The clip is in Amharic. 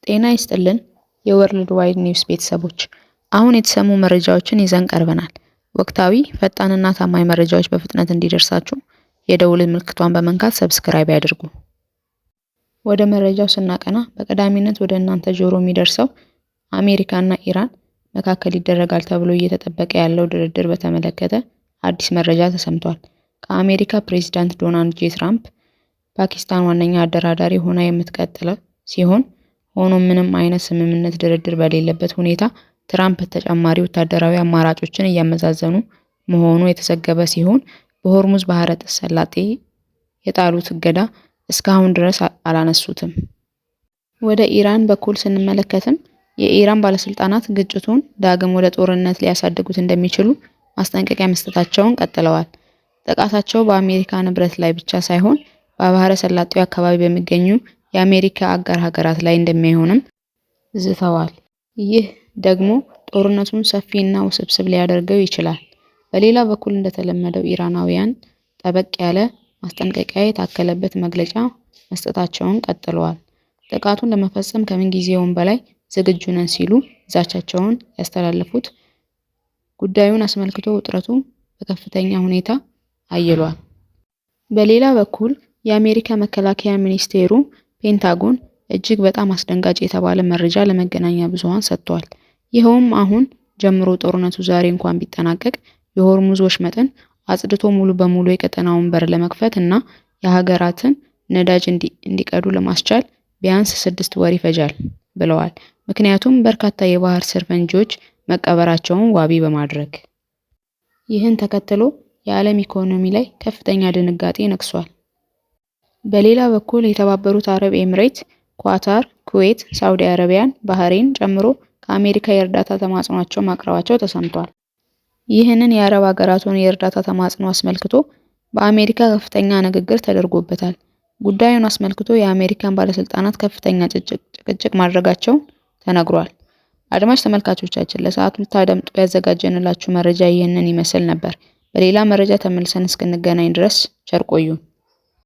ጤና ይስጥልን የወርልድ ዋይድ ኒውስ ቤተሰቦች፣ አሁን የተሰሙ መረጃዎችን ይዘን ቀርበናል። ወቅታዊ፣ ፈጣንና ታማኝ መረጃዎች በፍጥነት እንዲደርሳችሁ የደውል ምልክቷን በመንካት ሰብስክራይብ ያድርጉ። ወደ መረጃው ስናቀና በቀዳሚነት ወደ እናንተ ጆሮ የሚደርሰው አሜሪካና ኢራን መካከል ይደረጋል ተብሎ እየተጠበቀ ያለው ድርድር በተመለከተ አዲስ መረጃ ተሰምቷል። ከአሜሪካ ፕሬዝዳንት ዶናልድ ጄ ትራምፕ ፓኪስታን ዋነኛ አደራዳሪ ሆና የምትቀጥለው ሲሆን ሆኖም ምንም አይነት ስምምነት ድርድር በሌለበት ሁኔታ ትራምፕ ተጨማሪ ወታደራዊ አማራጮችን እያመዛዘኑ መሆኑ የተዘገበ ሲሆን በሆርሙዝ ባህረ ሰላጤ የጣሉት እገዳ እስካሁን ድረስ አላነሱትም። ወደ ኢራን በኩል ስንመለከትም የኢራን ባለስልጣናት ግጭቱን ዳግም ወደ ጦርነት ሊያሳድጉት እንደሚችሉ ማስጠንቀቂያ መስጠታቸውን ቀጥለዋል። ጥቃታቸው በአሜሪካ ንብረት ላይ ብቻ ሳይሆን በባህረ ሰላጤው አካባቢ በሚገኙ የአሜሪካ አጋር ሀገራት ላይ እንደሚሆንም ዝተዋል። ይህ ደግሞ ጦርነቱን ሰፊና ውስብስብ ሊያደርገው ይችላል። በሌላ በኩል እንደተለመደው ኢራናውያን ጠበቅ ያለ ማስጠንቀቂያ የታከለበት መግለጫ መስጠታቸውን ቀጥለዋል። ጥቃቱን ለመፈጸም ከምንጊዜውም በላይ ዝግጁ ነን ሲሉ ዛቻቸውን ያስተላለፉት ጉዳዩን አስመልክቶ ውጥረቱ በከፍተኛ ሁኔታ አይሏል። በሌላ በኩል የአሜሪካ መከላከያ ሚኒስቴሩ ፔንታጎን እጅግ በጣም አስደንጋጭ የተባለ መረጃ ለመገናኛ ብዙሃን ሰጥቷል። ይኸውም አሁን ጀምሮ ጦርነቱ ዛሬ እንኳን ቢጠናቀቅ የሆርሙዝ ወሽመጥን አጽድቶ ሙሉ በሙሉ የቀጠናውን በር ለመክፈት እና የሀገራትን ነዳጅ እንዲቀዱ ለማስቻል ቢያንስ 6 ወር ይፈጃል ብለዋል። ምክንያቱም በርካታ የባህር ስር ፈንጂዎች መቀበራቸውን ዋቢ በማድረግ ይህን ተከትሎ የዓለም ኢኮኖሚ ላይ ከፍተኛ ድንጋጤ ነግሷል። በሌላ በኩል የተባበሩት አረብ ኤምሬት፣ ኳታር፣ ኩዌት፣ ሳውዲ አረቢያን፣ ባህሬን ጨምሮ ከአሜሪካ የእርዳታ ተማጽኗቸው ማቅረባቸው ተሰምቷል። ይህንን የአረብ ሀገራቱን የእርዳታ ተማጽኖ አስመልክቶ በአሜሪካ ከፍተኛ ንግግር ተደርጎበታል። ጉዳዩን አስመልክቶ የአሜሪካን ባለስልጣናት ከፍተኛ ጭቅጭቅ ማድረጋቸው ተነግሯል። አድማጭ ተመልካቾቻችን ለሰዓቱ ልታደምጡ ያዘጋጀንላችሁ መረጃ ይህንን ይመስል ነበር። በሌላ መረጃ ተመልሰን እስክንገናኝ ድረስ ቸር ቆዩን።